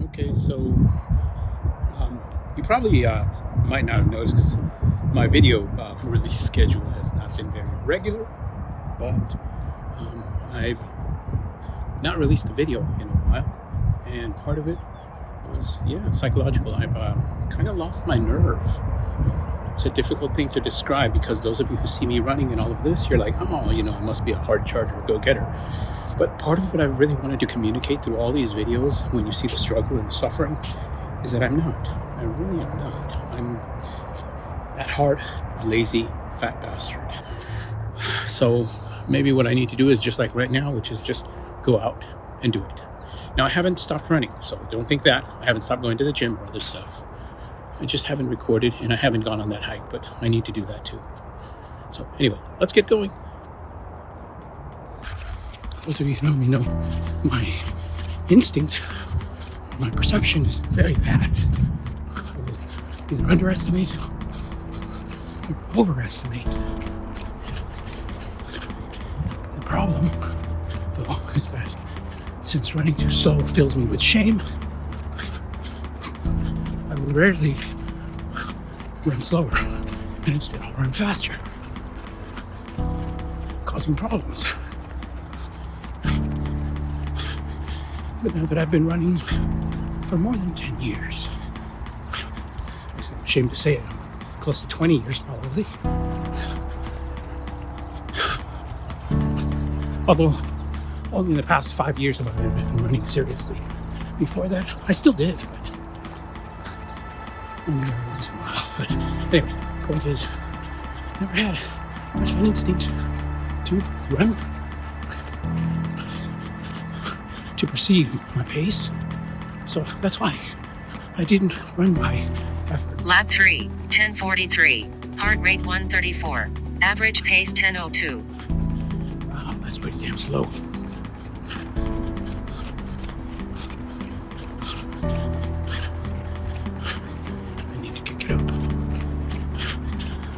Okay, so you probably might not have noticed because my video release schedule has not been very regular, but I've not released a video in a while, and part of it was, psychological. I've kind of lost my nerve. It's a difficult thing to describe because those of you who see me running and all of this, you're like, oh, I must be a hard charger, go-getter. But part of what I really wanted to communicate through all these videos, when you see the struggle and the suffering, is that I'm not. I really am not. I'm at heart a lazy, fat bastard. So maybe what I need to do is just like right now, which is just go out and do it. Now, I haven't stopped running, so don't think that. I haven't stopped going to the gym or other stuff. I just haven't recorded and I haven't gone on that hike, but I need to do that too. So anyway, let's get going. Those of you who know me know my instinct, my perception is very bad. I will either underestimate or overestimate. The problem, though, is that since running too slow fills me with shame, I will rarely run slower, and instead I'll run faster, causing problems. But now that I've been running for more than 10 years, I'm ashamed to say it, I'm close to 20 years probably. Although only in the past 5 years have I been running seriously. Before that, I still did, but only every once in a while. But anyway, the point is, I never had much of an instinct to run, to perceive my pace. So that's why I didn't run by effort. Lap 3, 10:43, heart rate 134, average pace 10:02. Wow, that's pretty damn slow.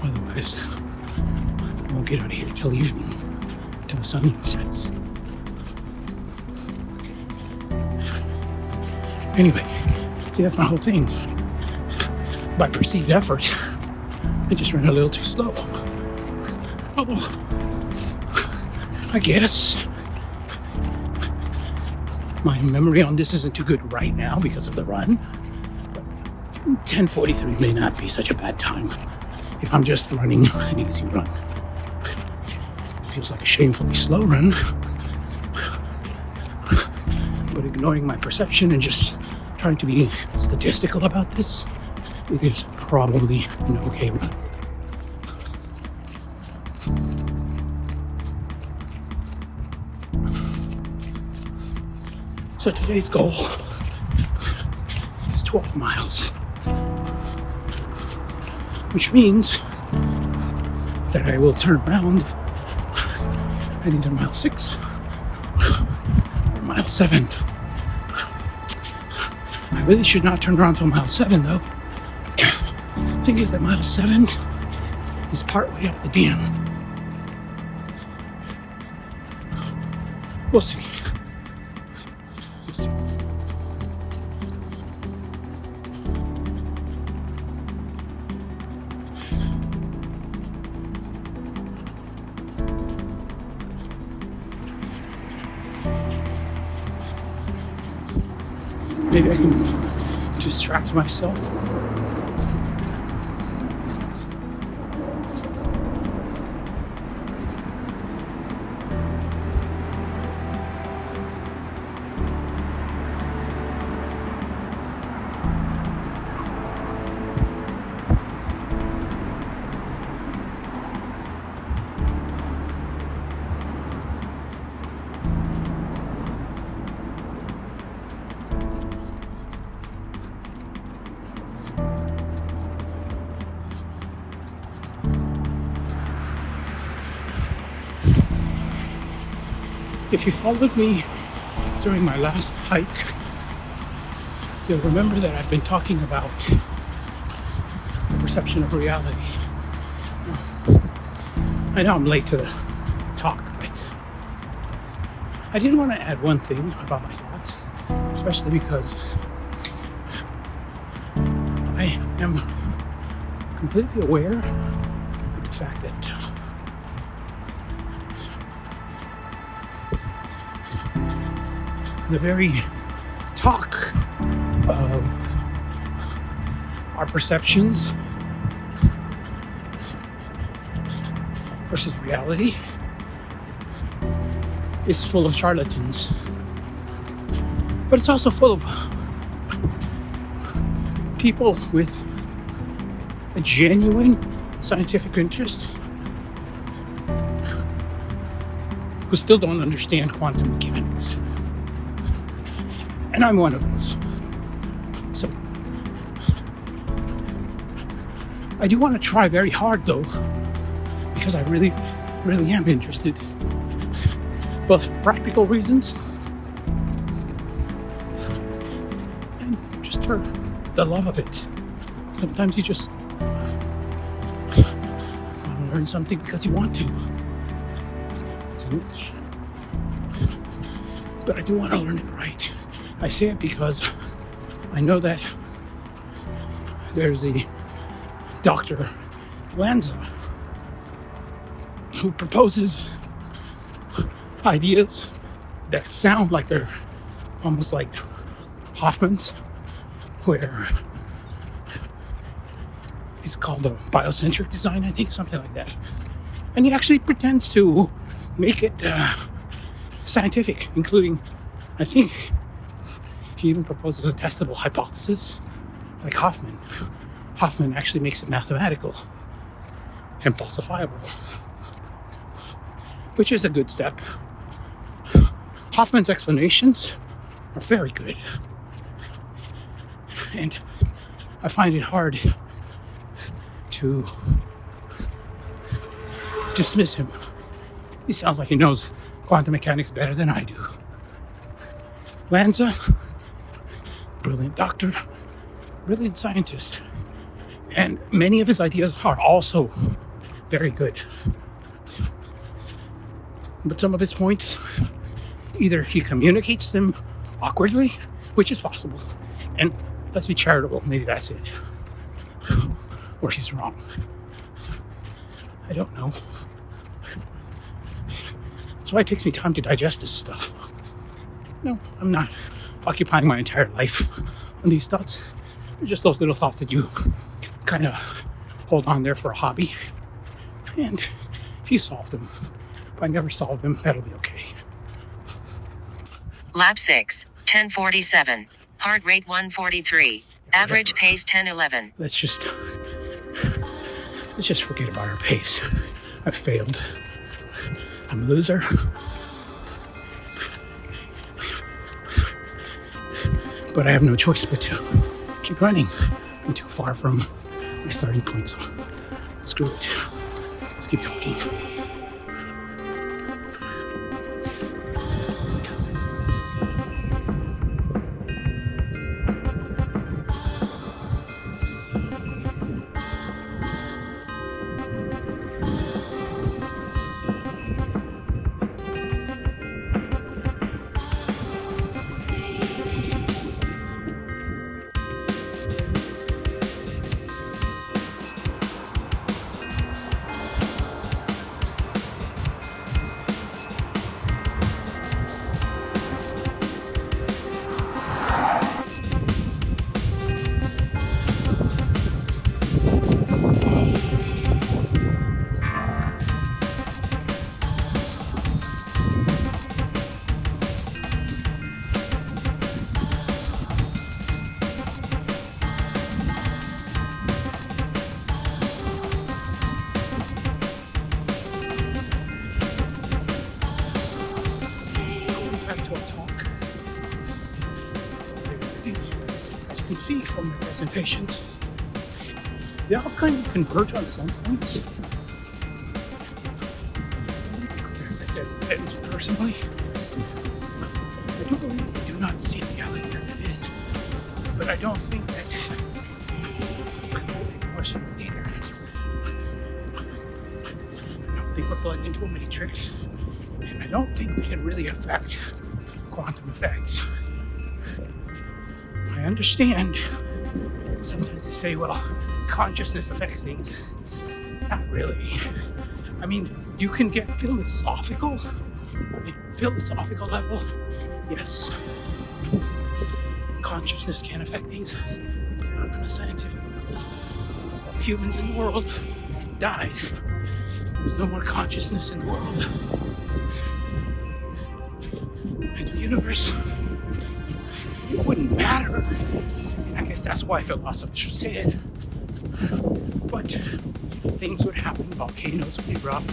Otherwise, I won't get out of here till evening, till the sun sets. Anyway, see, that's my whole thing. By perceived effort, I just ran a little too slow. Oh, I guess my memory on this isn't too good right now because of the run. 10:43 may not be such a bad time if I'm just running an easy run. It feels like a shamefully slow run, but ignoring my perception and just trying to be statistical about this, it is probably an okay run. So today's goal is 12 miles. Which means that I will turn around at either mile 6 or mile 7. I really should not turn around till mile 7 though. The thing is that mile 7 is partway up the dam. We'll see. Maybe I can distract myself. If you followed me during my last hike, you'll remember that I've been talking about the perception of reality. I know I'm late to the talk, but I did want to add one thing about my thoughts, especially because am completely aware of the fact that the very talk of our perceptions versus reality is full of charlatans, but it's also full of people with a genuine scientific interest who still don't understand quantum mechanics. And I'm one of those. So I do want to try very hard though, because I really am interested. Both for practical reasons and just for the love of it. Sometimes you just want to learn something because you want to. It's English. But I do want to learn it right. I say it because I know that there's a Dr. Lanza who proposes ideas that sound like they're almost like Hoffman's, where he's called the biocentric design, I think, something like that. And he actually pretends to make it scientific, including, I think, he even proposes a testable hypothesis, like Hoffman. Hoffman actually makes it mathematical and falsifiable, which is a good step. Hoffman's explanations are very good, and I find it hard to dismiss him. He sounds like he knows quantum mechanics better than I do. Lanza, brilliant doctor, brilliant scientist, and many of his ideas are also very good. But some of his points, either he communicates them awkwardly, which is possible, and let's be charitable, maybe that's it, or he's wrong. I don't know. That's why it takes me time to digest this stuff. No, I'm not occupying my entire life on these thoughts. They're just those little thoughts that you kind of hold on there for a hobby. And if you solve them, if I never solve them, that'll be okay. Lab 6, 1047. Heart rate 143. Average pace 1011. Let's just forget about our pace. I've failed. I'm a loser. But I have no choice but to keep running. I'm too far from my starting point, so screw it. Let's keep talking. As you can see from the presentations, they all kind of converge on some points. As I said, and personally, I do believe we do not see reality as it is, but I don't think that completely question it either. I don't think we're plugged into a matrix, and I don't think we can really affect quantum effects. I understand Sometimes they say, well, consciousness affects things. Not really. I mean, you can get philosophical level. Yes, consciousness can affect things. Not on a scientific level. Humans in the world died. There was no more consciousness in the world. And the universe, it wouldn't matter. And I guess that's why philosophers should say it. But things would happen, volcanoes would erupt,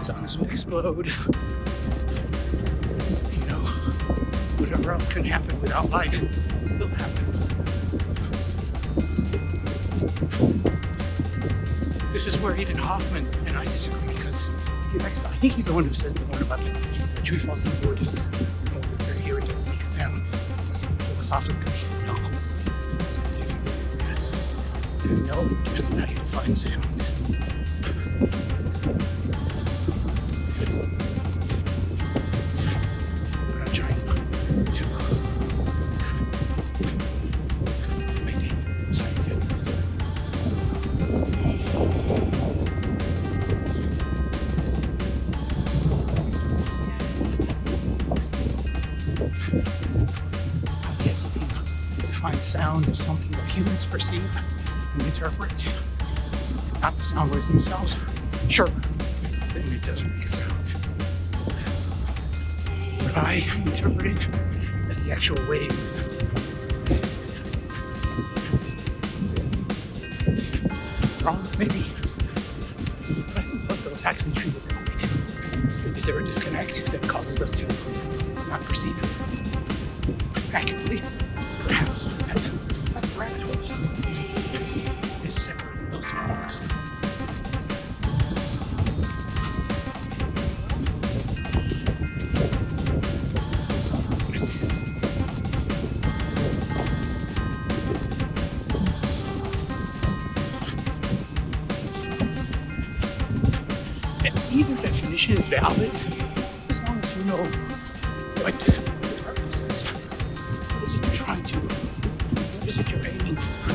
suns would explode. You know, whatever else can happen without life will still happen. This is where even Hoffman and I disagree, because I think he's the one who says the one about the tree falls in the wood. Just, you know, if they're here, it doesn't make a sound. Philosophically, no. Scientifically, yes. No, it doesn't know how to find sound. But I'm trying to make it scientific. Yes, if you define sound as something that humans perceive and interpret, not the sound waves themselves, sure, then it doesn't make a sound. But I interpret it as the actual waves. Wrong, maybe. But I think most of us actually treat it that way too. Is there a disconnect that causes us to not perceive accurately? Perhaps. That's the rabbit hole. Is separating those two things. Either definition is valid as long as you know what the purpose is. What is it you're trying to do? What is it you're aiming for?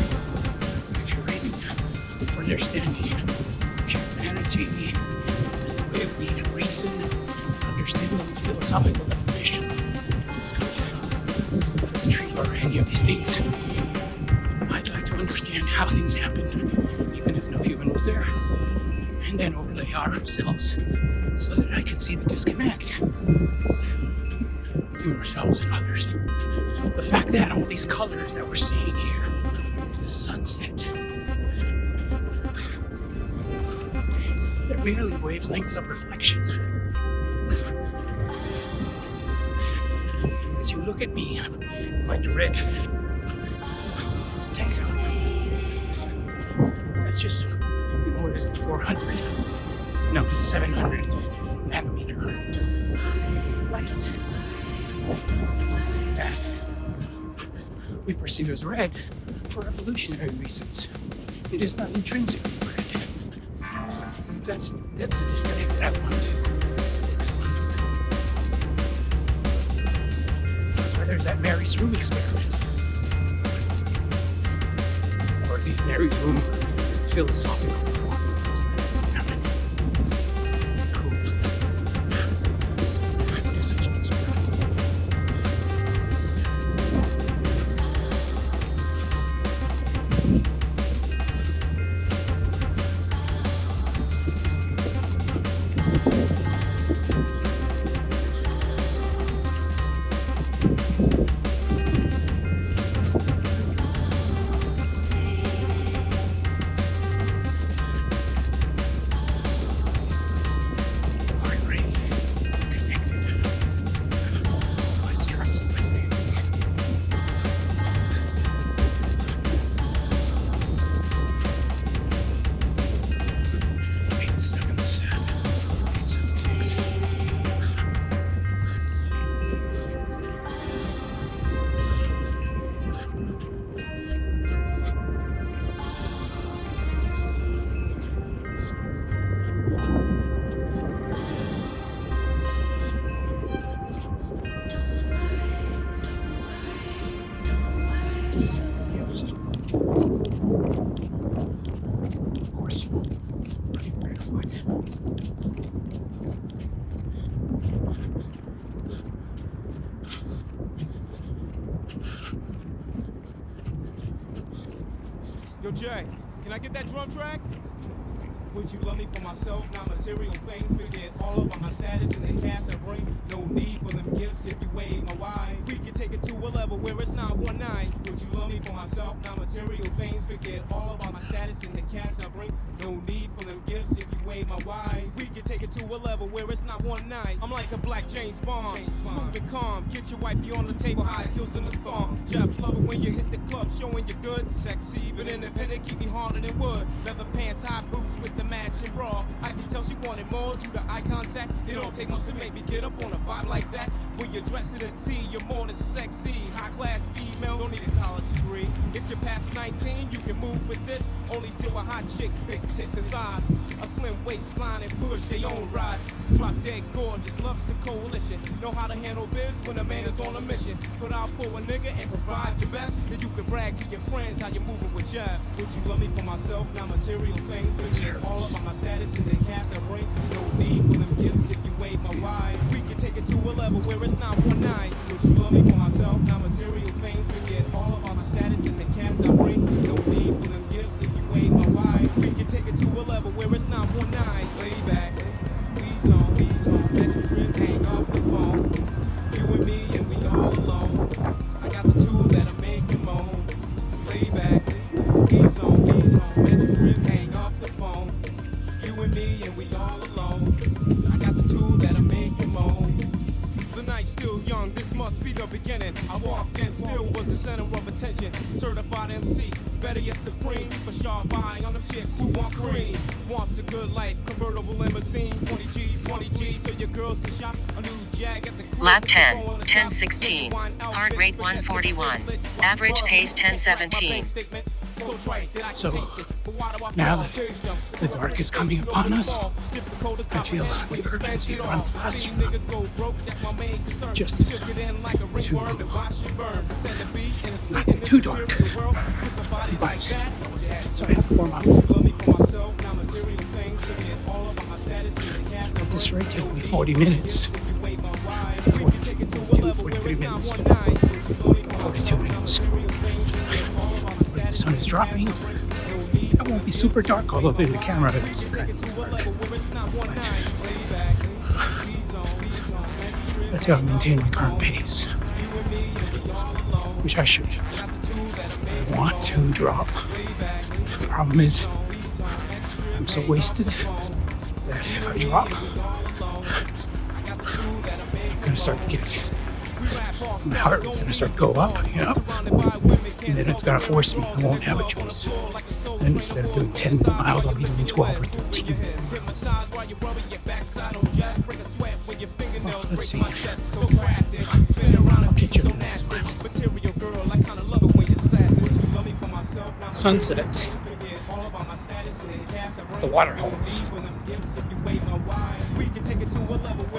If you're aiming for understanding humanity and the way we reason, understanding the philosophical definition, it's good. For the tree or any of these things, I'd like to understand how things happen, even if no human was there. And then overlay ourselves so that I can see the disconnect between ourselves and others. The fact that all these colors that we're seeing here, the sunset, they're merely wavelengths of reflection. As you look at me, my red tank top, that's just, what is it, 400? No, 700 nanometer light that we perceive as red for evolutionary reasons. It is not intrinsically red. That's the disconnect that I want to focus on. That's why there's that Mary's Room experiment. Or the Mary's Room philosophical. Of course, running barefoot. Yo, Jay, can I get that drum track? Would you love me for myself, not material things? Forget all about my status and the cash I bring. No need for them gifts if you wave my wine. We can take it to a level where it's not 1-9. Would you love me for myself, not material things? Forget all about my status and the cash I bring. No need for them gifts if you wave my wine. We can take it to a level where it's not 1-9. I'm like a black James Bond, smooth and calm. Get your wifey on the table, high heels in the thong. Jeff love it when you hit the club, showing you good, sexy, but independent. Keep me harder than wood. Leather pants, high boots with the matching bra. I can tell she wanted more due to eye contact. It don't take much to make me get up on a vibe like that. When you're dressed in a T, you're more than sexy. High class female, don't need a college degree. If you're past 19, you can move with this. Only deal with hot chicks, big tits and thighs. A slim waistline and push their own ride. Drop dead gorgeous, loves the coalition. Know how to handle biz when a man is on a mission. Put out for a nigga and provide your best. Then you can brag to your friends how you're moving with Jeff. Would you love me for myself, not material things? Forget all about my status and the cash I bring. No need for them gifts if you wave my wine. We can take it to a level where it's not 1-9. Would you love me for myself, not material things? Forget all about my status and the cash I bring. No need for them gifts if you wave my wine. We can take it to a level where it's not 1-9. Lay back, we's on, let your crib hang up the phone. You and me and we all alone. I got the tool that'll make you moan. Lay back, we's on, let your crib hang up the phone. You and me and we all alone. I got the tool that'll make you moan. The night's still young, this must be the beginning. I walked in, still was the center of attention. Certified MC, better yet supreme. For sharp eye on them chicks who want cream. Want a good life, convertible limousine. 20 G's, so your girls can shop a new Jag at the crib. Lap 10, 10:16. Heart rate 141. Average pace 10:17. So, now that the dark is coming upon us, I feel the urgency to run faster. Just to not get too dark. But, so I have 4 miles. At this rate, it'll be 40 minutes. 43 minutes. 42 minutes. When the sun is dropping, it won't be super dark, although in the camera it's kind of dark. That's how I maintain my current pace, which I should. I want to drop. The problem is, I'm so wasted that if I drop, I'm going to start to get, my heart rate's going to start to go up, and then it's going to force me. I won't have a choice. And instead of doing 10 miles, I'll be doing 12 or 13. Well, let's see. I'll get you the next one. Sunset. The water hole.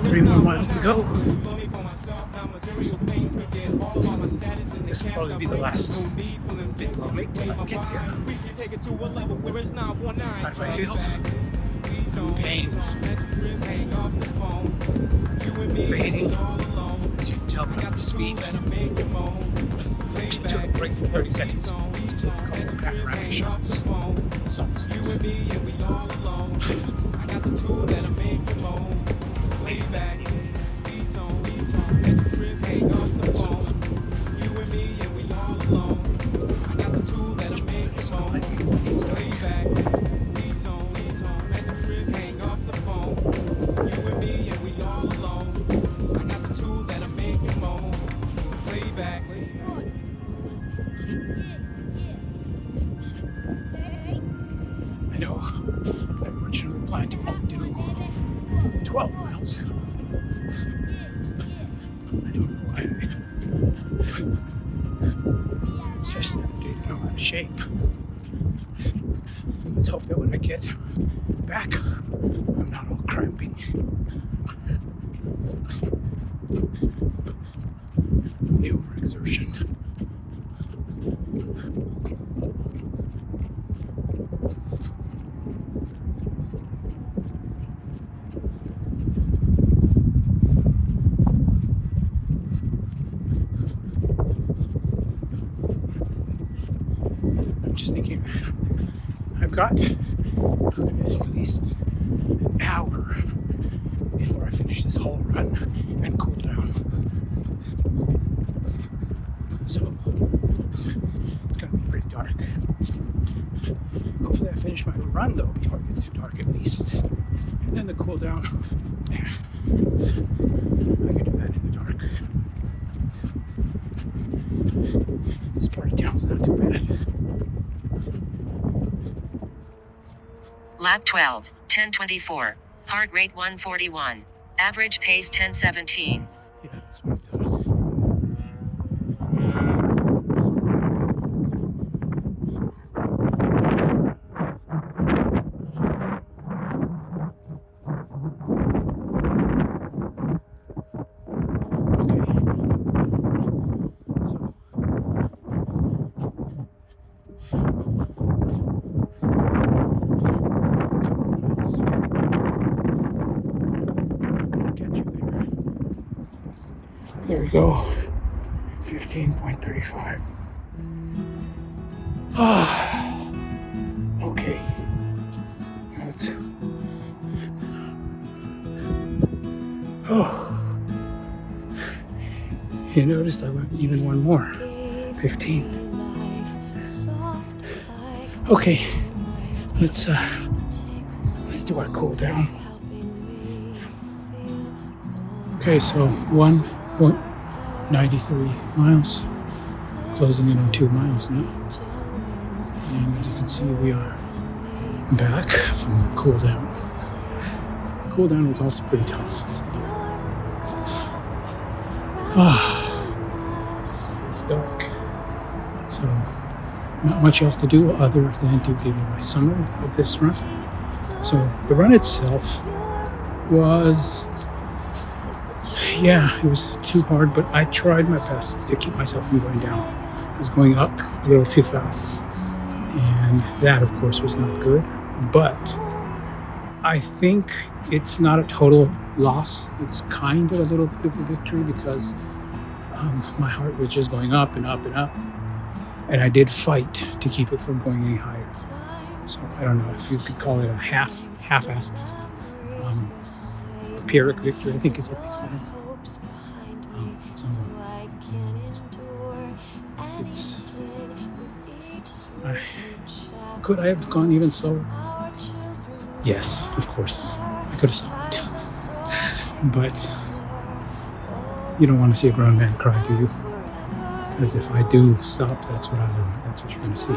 3 more miles to go. This will probably be the last bit I'll make till I get there. How do I feel? Pain. Fading. As you can tell by the speed. I took a break for 30 seconds. It's difficult to panoramic shots. Sunset. Way back. I know I originally planned to only do 12 miles. I don't know why. It's just another day to know how to shape. Let's hope that when I get back, I'm not all cramping. From the overexertion. time. I've got at least an hour before I finish this whole run and cool down. So it's gonna be pretty dark. Hopefully I finish my run though before it gets too dark at least. And then the cool down. Yeah. I can do that in the dark. This part of town's not too bad. Lap 12, 10:24. Heart rate 141. Average pace 10:17. Yeah, that's what I thought. There we go. 15.35. Okay. Let's. You noticed I went even one more. 15. Okay. Let's do our cool down. Okay, so 1.93 miles, closing in on 2 miles now. And as you can see, we are back from the cool down. The cool down was also pretty tough. So. It's dark. So not much else to do other than to give you my summary of this run. So the run itself was, it was too hard, but I tried my best to keep myself from going down. I was going up a little too fast, and that, of course, was not good. But I think it's not a total loss. It's kind of a little bit of a victory because my heart was just going up and up and up, and I did fight to keep it from going any higher. So I don't know if you could call it a half-assed Pyrrhic victory, I think is what they call it. Could I have gone even slower? Yes, of course. I could have stopped. But you don't want to see a grown man cry, do you? Because if I do stop, that's what you're going to see.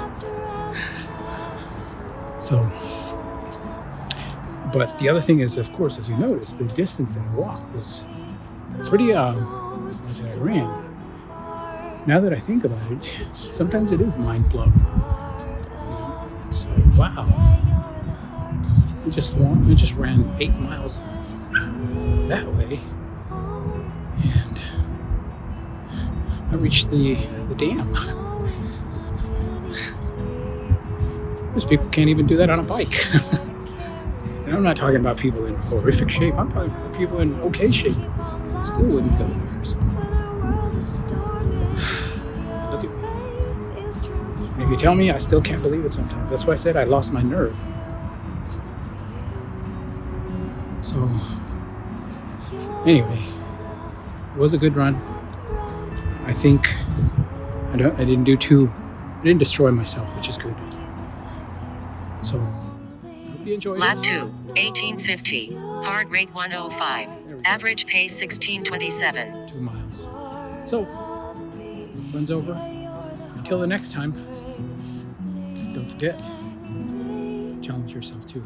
So, but the other thing is, of course, as you noticed, the distance that I walked was pretty, that I ran. Now that I think about it, sometimes it is mind-blowing. It's like, wow. I just ran 8 miles that way, and I reached the dam. Most people can't even do that on a bike. And I'm not talking about people in horrific shape. I'm talking about people in okay shape. Still wouldn't go there. So. Look at me. And if you tell me, I still can't believe it sometimes. That's why I said I lost my nerve. So, anyway, it was a good run. I think I didn't destroy myself, which is good. So, hope you enjoyed Lap it. 2, 18:50. Heart rate 105. Average pace 16:27. 2 miles. So, run's over. Until the next time, don't forget, challenge yourself too.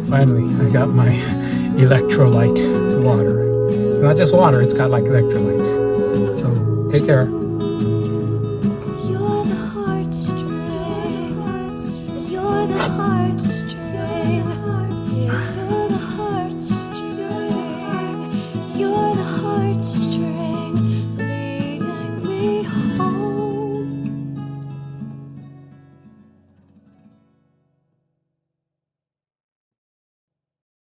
Finally, I got my electrolyte water. It's not just water, it's got like electrolytes. So, take care.